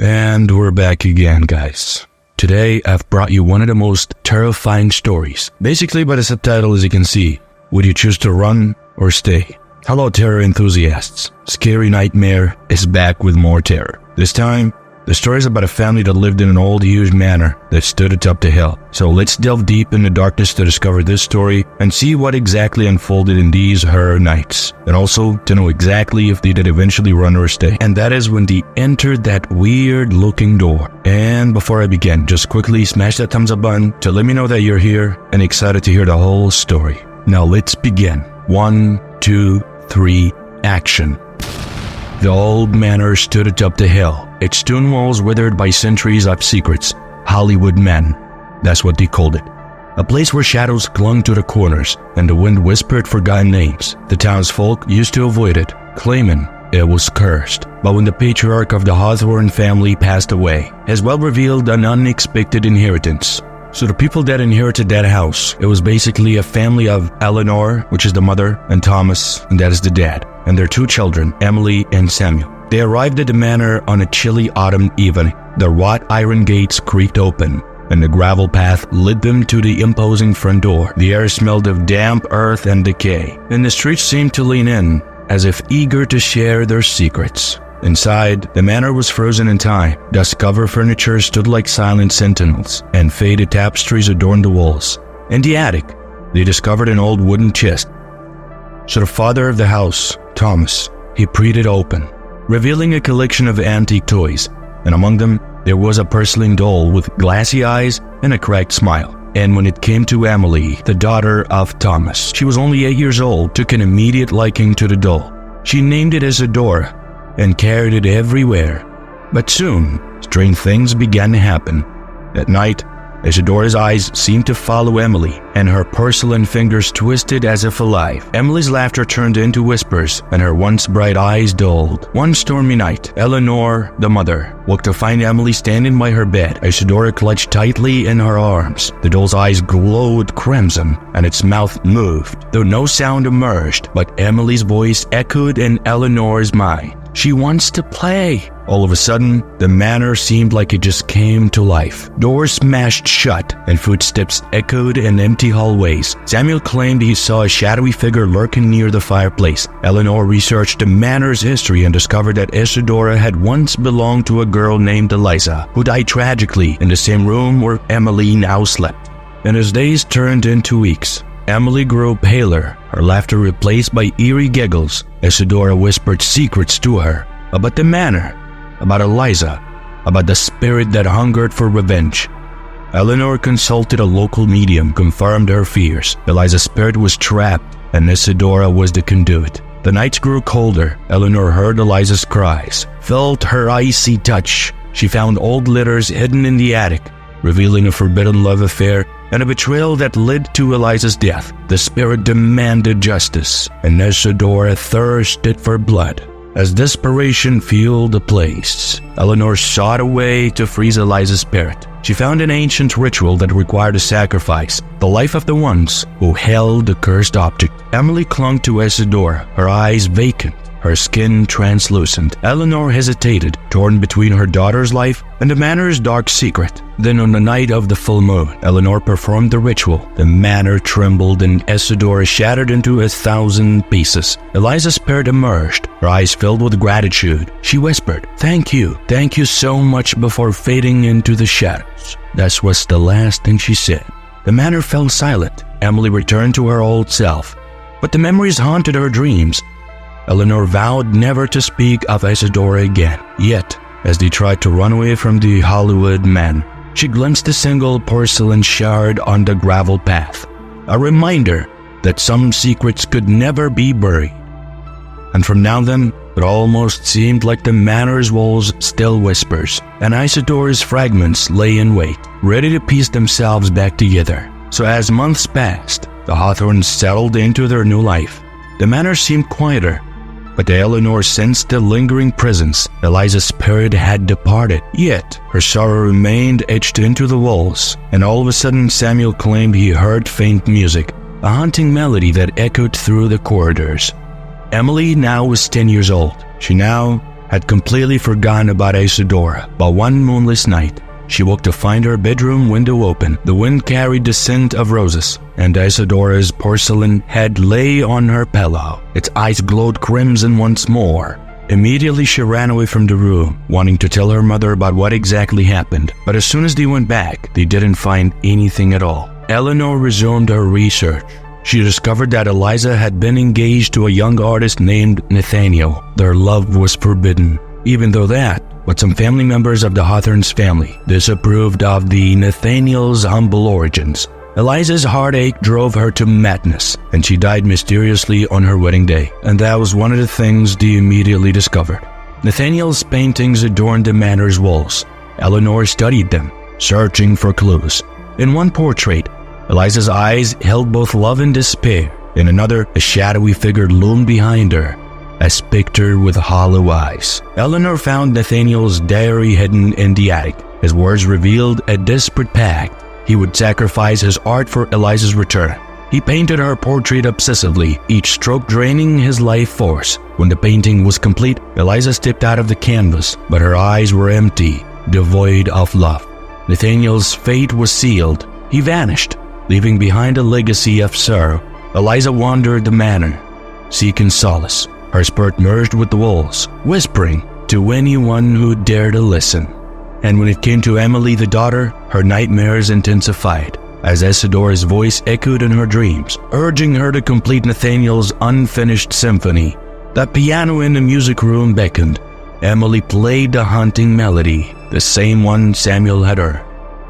And we're back again, guys. Today, I've brought you one of the most terrifying stories. Basically, by the subtitle, as you can see, would you choose to run or stay? Hello, terror enthusiasts. Scary Nightmare is back with more terror. This time, the story is about a family that lived in an old, huge manor that stood atop the hill. So let's delve deep in the darkness to discover this story and see what exactly unfolded in these horror nights. And also to know exactly if they did eventually run or stay. And that is when they entered that weird-looking door. And before I begin, just quickly smash that thumbs up button to let me know that you're here and excited to hear the whole story. Now let's begin. 1, 2, 3, action. The old manor stood atop the hill, its stone walls withered by centuries of secrets. Hollywood men, that's what they called it. A place where shadows clung to the corners and the wind whispered forgotten names. The townsfolk used to avoid it, claiming it was cursed. But when the patriarch of the Hawthorne family passed away, his wealth revealed an unexpected inheritance. So the people that inherited that house, it was basically a family of Eleanor, which is the mother, and Thomas, and that is the dad, and their 2 children, Emily and Samuel. They arrived at the manor on a chilly autumn evening. The wrought iron gates creaked open, and the gravel path led them to the imposing front door. The air smelled of damp earth and decay, and the streets seemed to lean in, as if eager to share their secrets. Inside, the manor was frozen in time. Dust-covered furniture stood like silent sentinels, and faded tapestries adorned the walls. In the attic, they discovered an old wooden chest. So the father of the house, Thomas, he pried it open, revealing a collection of antique toys, and among them, there was a porcelain doll with glassy eyes and a cracked smile. And when it came to Emily, the daughter of Thomas, she was only 8 years old, took an immediate liking to the doll. She named it Isadora, and carried it everywhere. But soon, strange things began to happen. At night, Isadora's eyes seemed to follow Emily, and her porcelain fingers twisted as if alive. Emily's laughter turned into whispers, and her once bright eyes dulled. One stormy night, Eleanor, the mother, woke to find Emily standing by her bed, Isadora clutched tightly in her arms. The doll's eyes glowed crimson, and its mouth moved, though no sound emerged, but Emily's voice echoed in Eleanor's mind. She wants to play. All of a sudden, the manor seemed like it just came to life. Doors smashed shut, and footsteps echoed in empty hallways. Samuel claimed he saw a shadowy figure lurking near the fireplace. Eleanor researched the manor's history and discovered that Isadora had once belonged to a girl named Eliza, who died tragically in the same room where Emily now slept. And as days turned into weeks, Emily grew paler, her laughter replaced by eerie giggles. Isadora whispered secrets to her about the manor, about Eliza, about the spirit that hungered for revenge. Eleanor consulted a local medium, confirmed her fears. Eliza's spirit was trapped, and Isadora was the conduit. The nights grew colder. Eleanor heard Eliza's cries, felt her icy touch. She found old letters hidden in the attic, revealing a forbidden love affair and a betrayal that led to Eliza's death. The spirit demanded justice, and Isadora thirsted for blood. As desperation fueled the place, Eleanor sought a way to freeze Eliza's spirit. She found an ancient ritual that required a sacrifice, the life of the ones who held the cursed object. Emily clung to Isadora, her eyes vacant, her skin translucent. Eleanor hesitated, torn between her daughter's life and the manor's dark secret. Then on the night of the full moon, Eleanor performed the ritual. The manor trembled and Isadora shattered into 1,000 pieces. Eliza's spirit emerged, her eyes filled with gratitude. She whispered, thank you so much," before fading into the shadows. That was the last thing she said. The manor fell silent. Emily returned to her old self, but the memories haunted her dreams. Eleanor vowed never to speak of Isadora again. Yet, as they tried to run away from the Hollywood man, she glimpsed a single porcelain shard on the gravel path, a reminder that some secrets could never be buried. And from now then, it almost seemed like the manor's walls still whispers, and Isadora's fragments lay in wait, ready to piece themselves back together. So as months passed, the Hawthornes settled into their new life. The manor seemed quieter, but Eleanor sensed the lingering presence. Eliza's spirit had departed, yet her sorrow remained etched into the walls. And all of a sudden, Samuel claimed he heard faint music, a haunting melody that echoed through the corridors. Emily now was 10 years old. She now had completely forgotten about Isadora, but one moonless night, she woke to find her bedroom window open. The wind carried the scent of roses, and Isadora's porcelain head lay on her pillow. Its eyes glowed crimson once more. Immediately she ran away from the room, wanting to tell her mother about what exactly happened. But as soon as they went back, they didn't find anything at all. Eleanor resumed her research. She discovered that Eliza had been engaged to a young artist named Nathaniel. Their love was forbidden. Even though that, but some family members of the Hawthorne's family disapproved of the Nathaniel's humble origins. Eliza's heartache drove her to madness, and she died mysteriously on her wedding day. And that was one of the things they immediately discovered. Nathaniel's paintings adorned the manor's walls. Eleanor studied them, searching for clues. In one portrait, Eliza's eyes held both love and despair. In another, a shadowy figure loomed behind her, a specter with hollow eyes. Eleanor found Nathaniel's diary hidden in the attic. His words revealed a desperate pact. He would sacrifice his art for Eliza's return. He painted her portrait obsessively, each stroke draining his life force. When the painting was complete, Eliza stepped out of the canvas, but her eyes were empty, devoid of love. Nathaniel's fate was sealed. He vanished, leaving behind a legacy of sorrow. Eliza wandered the manor, seeking solace. Her spirit merged with the walls, whispering to anyone who dared to listen. And when it came to Emily the daughter, her nightmares intensified, as Isadora's voice echoed in her dreams, urging her to complete Nathaniel's unfinished symphony. The piano in the music room beckoned. Emily played the haunting melody, the same one Samuel had heard.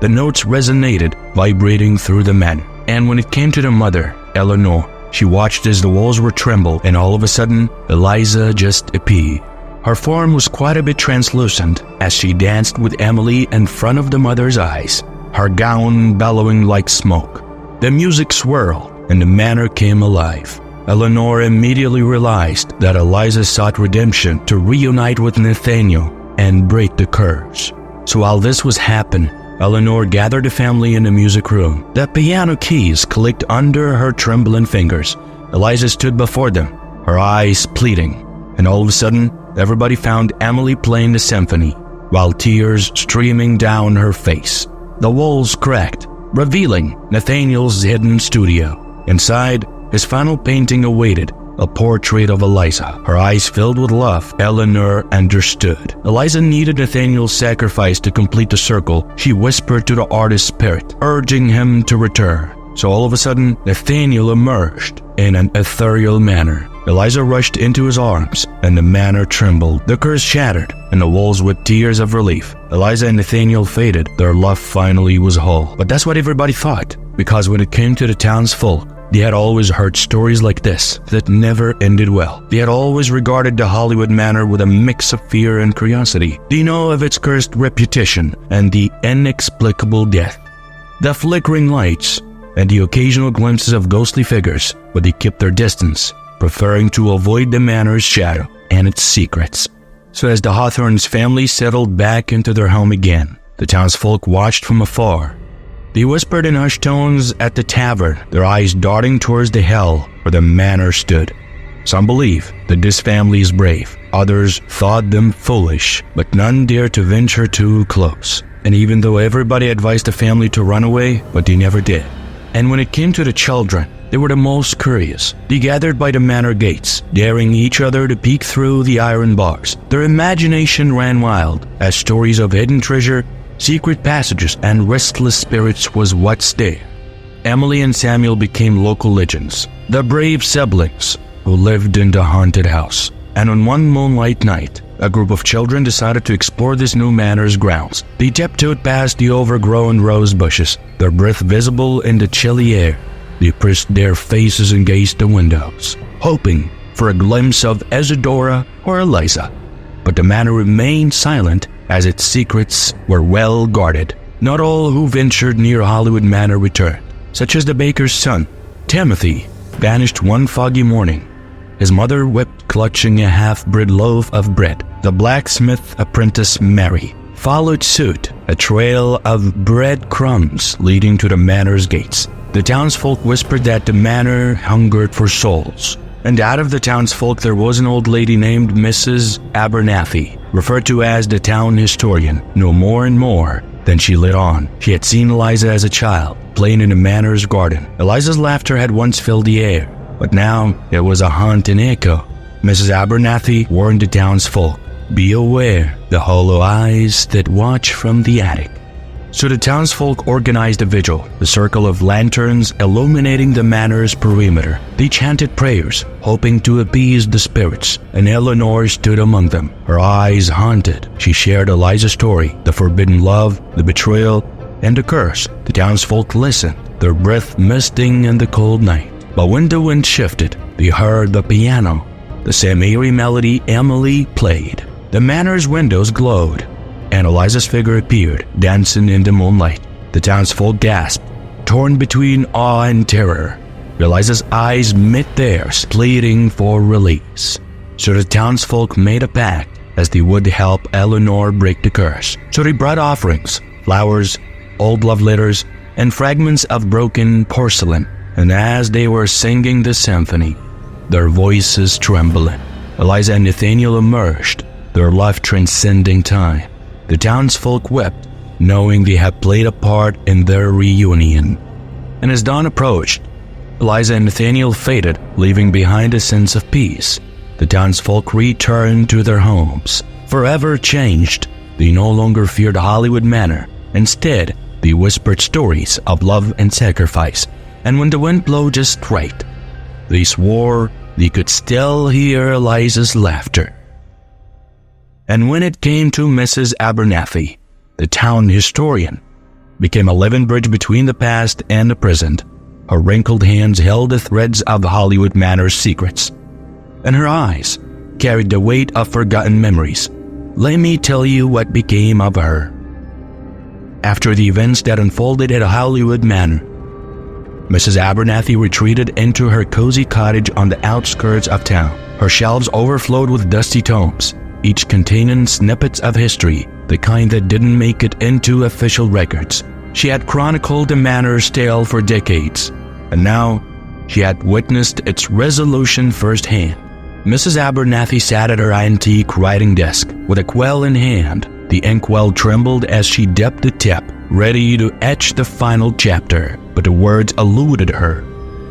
The notes resonated, vibrating through the manor. And when it came to the mother, Eleanor, she watched as the walls were tremble, and all of a sudden, Eliza just appeared. Her form was quite a bit translucent as she danced with Emily in front of the mother's eyes, her gown bellowing like smoke. The music swirled, and the manor came alive. Eleanor immediately realized that Eliza sought redemption to reunite with Nathaniel and break the curse. So while this was happening, Eleanor gathered the family in the music room. The piano keys clicked under her trembling fingers. Eliza stood before them, her eyes pleading, and all of a sudden, everybody found Emily playing the symphony, while tears streaming down her face. The walls cracked, revealing Nathaniel's hidden studio. Inside, his final painting awaited, a portrait of Eliza. Her eyes filled with love, Eleanor understood. Eliza needed Nathaniel's sacrifice to complete the circle. She whispered to the artist's spirit, urging him to return. So all of a sudden, Nathaniel emerged in an ethereal manner. Eliza rushed into his arms, and the manor trembled. The curse shattered, and the walls wept tears of relief. Eliza and Nathaniel faded. Their love finally was whole. But that's what everybody thought, because when it came to the townsfolk, they had always heard stories like this that never ended well. They had always regarded the Hollywood Manor with a mix of fear and curiosity. They know of its cursed reputation and the inexplicable death. The flickering lights and the occasional glimpses of ghostly figures, but they kept their distance, preferring to avoid the manor's shadow and its secrets. So as the Hawthorne's family settled back into their home again, the townsfolk watched from afar. They whispered in hushed tones at the tavern, their eyes darting towards the hill where the manor stood. Some believed that this family is brave. Others thought them foolish, but none dared to venture too close. And even though everybody advised the family to run away, but they never did. And when it came to the children, they were the most curious. They gathered by the manor gates, daring each other to peek through the iron bars. Their imagination ran wild, as stories of hidden treasure, secret passages, and restless spirits was what's there. Emily and Samuel became local legends, the brave siblings who lived in the haunted house. And on one moonlight night, a group of children decided to explore this new manor's grounds. They tiptoed past the overgrown rose bushes, their breath visible in the chilly air. They pressed their faces against the windows, hoping for a glimpse of Isadora or Eliza. But the manor remained silent, as its secrets were well guarded. Not all who ventured near Hollywood Manor returned, such as the baker's son, Timothy, vanished one foggy morning. His mother wept, clutching a half-bred loaf of bread. The blacksmith apprentice Mary followed suit, a trail of breadcrumbs leading to the manor's gates. The townsfolk whispered that the manor hungered for souls, And out of the townsfolk there was an old lady named Mrs. Abernathy, referred to as the town historian, no more and more than she lit on. She had seen Eliza as a child, playing in the manor's garden. Eliza's laughter had once filled the air, but now it was a haunting echo. Mrs. Abernathy warned the townsfolk, "Be aware the hollow eyes that watch from the attic." So the townsfolk organized a vigil, a circle of lanterns illuminating the manor's perimeter. They chanted prayers, hoping to appease the spirits, and Eleanor stood among them, her eyes haunted. She shared Eliza's story, the forbidden love, the betrayal, and the curse. The townsfolk listened, their breath misting in the cold night. But when the wind shifted, they heard the piano, the same eerie melody Emily played. The manor's windows glowed, and Eliza's figure appeared, dancing in the moonlight. The townsfolk gasped, torn between awe and terror. Eliza's eyes met theirs, pleading for release. So the townsfolk made a pact, as they would help Eleanor break the curse. So they brought offerings, flowers, old love letters, and fragments of broken porcelain. And as they were singing the symphony, their voices trembling, Eliza and Nathaniel emerged, their love transcending time. The townsfolk wept, knowing they had played a part in their reunion. And as dawn approached, Eliza and Nathaniel faded, leaving behind a sense of peace. The townsfolk returned to their homes, forever changed. They no longer feared Hollywood Manor. Instead, they whispered stories of love and sacrifice. And when the wind blew just right, they swore they could still hear Eliza's laughter. And when it came to Mrs. Abernathy, the town historian, became a living bridge between the past and the present. Her wrinkled hands held the threads of Hollywood Manor's secrets, and her eyes carried the weight of forgotten memories. Let me tell you what became of her. After the events that unfolded at Hollywood Manor, Mrs. Abernathy retreated into her cozy cottage on the outskirts of town. Her shelves overflowed with dusty tomes, each containing snippets of history, the kind that didn't make it into official records. She had chronicled the manor's tale for decades, and now she had witnessed its resolution firsthand. Mrs. Abernathy sat at her antique writing desk with a quill in hand. The inkwell trembled as she dipped the tip, ready to etch the final chapter, but the words eluded her.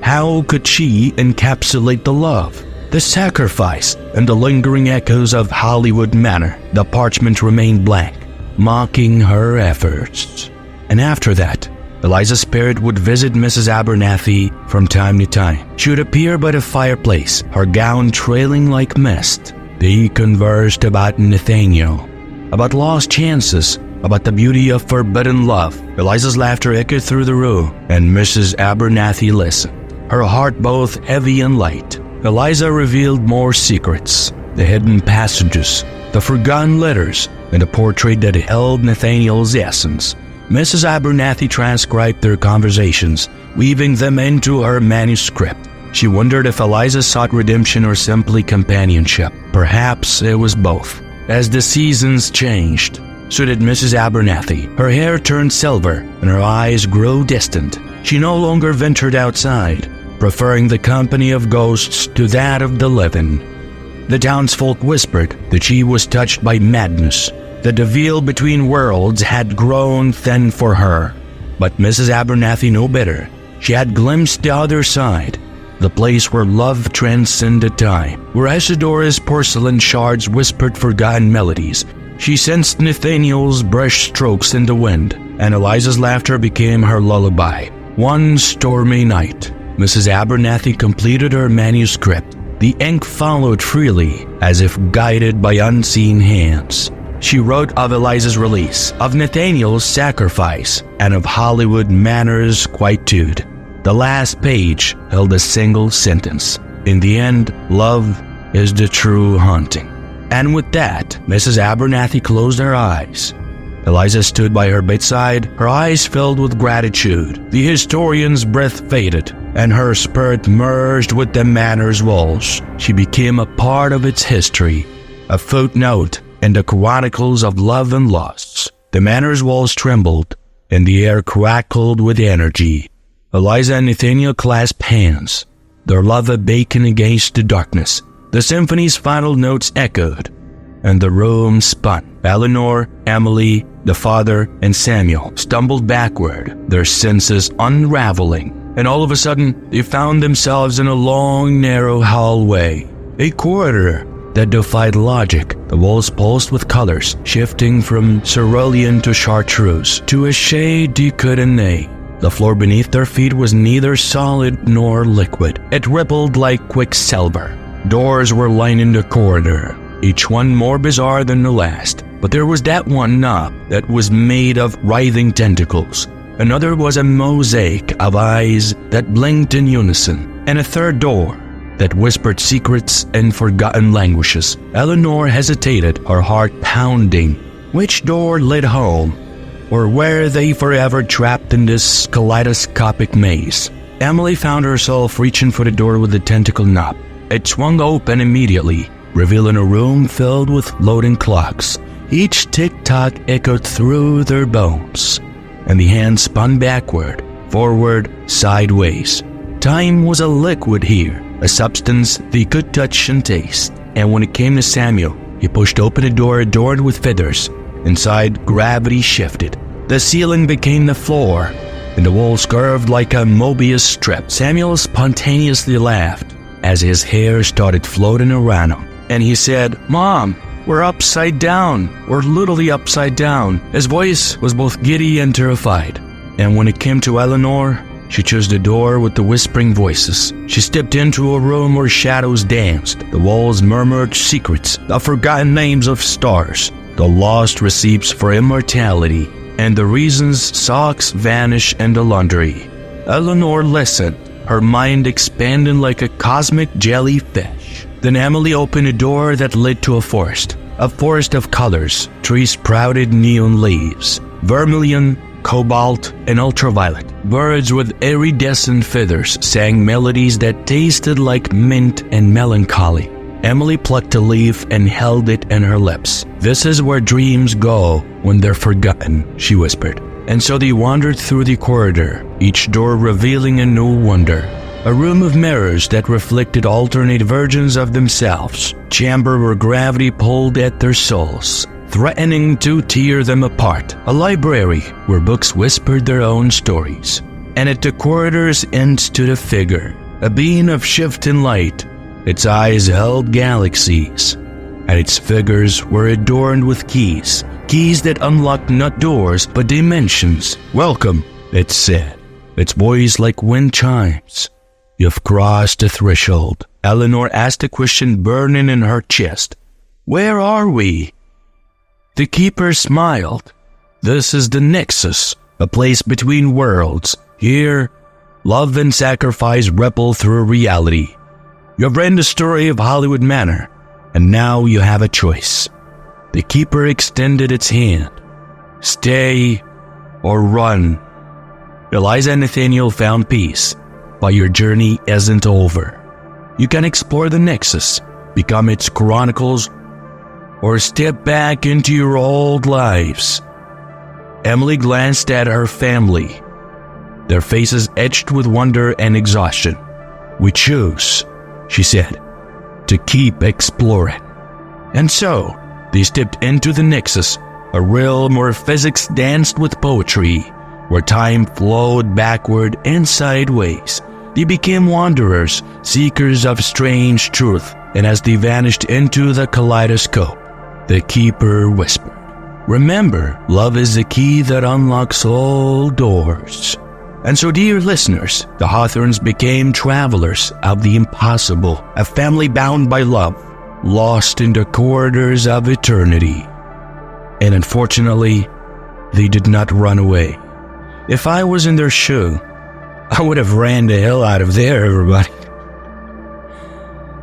How could she encapsulate the love, the sacrifice, and the lingering echoes of Hollywood Manor? The parchment remained blank, mocking her efforts. And after that, Eliza's spirit would visit Mrs. Abernathy from time to time. She would appear by the fireplace, her gown trailing like mist. They conversed about Nathaniel, about lost chances, about the beauty of forbidden love. Eliza's laughter echoed through the room, and Mrs. Abernathy listened, her heart both heavy and light. Eliza revealed more secrets, the hidden passages, the forgotten letters, and the portrait that held Nathaniel's essence. Mrs. Abernathy transcribed their conversations, weaving them into her manuscript. She wondered if Eliza sought redemption or simply companionship. Perhaps it was both. As the seasons changed, so did Mrs. Abernathy. Her hair turned silver, and her eyes grew distant. She no longer ventured outside, preferring the company of ghosts to that of the living. The townsfolk whispered that she was touched by madness, that the veil between worlds had grown thin for her. But Mrs. Abernathy knew better. She had glimpsed the other side, the place where love transcended time, where Isidora's porcelain shards whispered forgotten melodies. She sensed Nathaniel's brush strokes in the wind, and Eliza's laughter became her lullaby. One stormy night, Mrs. Abernathy completed her manuscript. The ink followed freely, as if guided by unseen hands. She wrote of Eliza's release, of Nathaniel's sacrifice, and of Hollywood Manor's quietude. The last page held a single sentence: in the end, love is the true haunting. And with that, Mrs. Abernathy closed her eyes. Eliza stood by her bedside, her eyes filled with gratitude. The historian's breath faded, and her spirit merged with the manor's walls. She became a part of its history, a footnote in the chronicles of love and loss. The manor's walls trembled, and the air crackled with energy. Eliza and Nathaniel clasped hands, their lava baking against the darkness. The symphony's final notes echoed, and the room spun. Eleanor, Emily, the father, and Samuel stumbled backward, their senses unraveling. And all of a sudden, they found themselves in a long, narrow hallway, a corridor that defied logic. The walls pulsed with colors, shifting from cerulean to chartreuse to a shade you couldn't name. The floor beneath their feet was neither solid nor liquid. It rippled like quicksilver. Doors were lining the corridor, each one more bizarre than the last. But there was that one knob that was made of writhing tentacles. Another was a mosaic of eyes that blinked in unison. And a third door that whispered secrets and forgotten languages. Eleanor hesitated, her heart pounding. Which door led home? Or were they forever trapped in this kaleidoscopic maze? Emily found herself reaching for the door with the tentacle knob. It swung open immediately, revealing a room filled with floating clocks. Each tick-tock echoed through their bones, and the hand spun backward, forward, sideways. Time was a liquid here, a substance they could touch and taste. And when it came to Samuel, he pushed open a door adorned with feathers. Inside, gravity shifted. The ceiling became the floor, and the walls curved like a Mobius strip. Samuel spontaneously laughed as his hair started floating around him, and he said, "Mom, we're upside down. We're literally upside down." His voice was both giddy and terrified. And when it came to Eleanor, she chose the door with the whispering voices. She stepped into a room where shadows danced. The walls murmured secrets, the forgotten names of stars, the lost receipts for immortality, and the reasons socks vanish in the laundry. Eleanor listened, her mind expanding like a cosmic jellyfish. Then Emily opened a door that led to a forest of colors. Trees sprouted neon leaves, vermilion, cobalt, and ultraviolet. Birds with iridescent feathers sang melodies that tasted like mint and melancholy. Emily plucked a leaf and held it in her lips. "This is where dreams go when they're forgotten," she whispered. And so they wandered through the corridor, each door revealing a new wonder. A room of mirrors that reflected alternate versions of themselves. Chamber where gravity pulled at their souls, threatening to tear them apart. A library where books whispered their own stories. And at the corridor's end stood a figure, a being of shifting light. Its eyes held galaxies, and its fingers were adorned with keys that unlocked not doors but dimensions. "Welcome," it said, its voice like wind chimes. "You've crossed the threshold." Eleanor asked a question burning in her chest. "Where are we?" The keeper smiled. "This is the Nexus, a place between worlds. Here, love and sacrifice ripple through reality. You've read the story of Hollywood Manor, and now you have a choice." The keeper extended its hand. "Stay or run." Eliza and Nathaniel found peace, but your journey isn't over. You can explore the Nexus, become its chronicles, or step back into your old lives. Emily glanced at her family, their faces etched with wonder and exhaustion. "We choose," she said, "to keep exploring." And so, they stepped into the Nexus, a realm where physics danced with poetry, where time flowed backward and sideways. They became wanderers, seekers of strange truth, and as they vanished into the kaleidoscope, the keeper whispered, "Remember, love is the key that unlocks all doors." And so, dear listeners, the Hawthorns became travelers of the impossible, a family bound by love, lost in the corridors of eternity. And unfortunately, they did not run away. If I was in their shoe, I would have ran the hell out of there, everybody.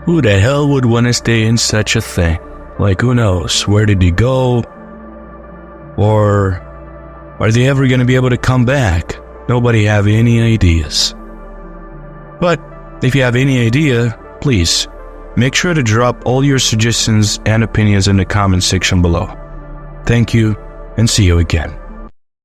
Who the hell would want to stay in such a thing? Like, who knows? Where did he go? Or are they ever going to be able to come back? Nobody have any ideas. But if you have any idea, please make sure to drop all your suggestions and opinions in the comment section below. Thank you, and see you again.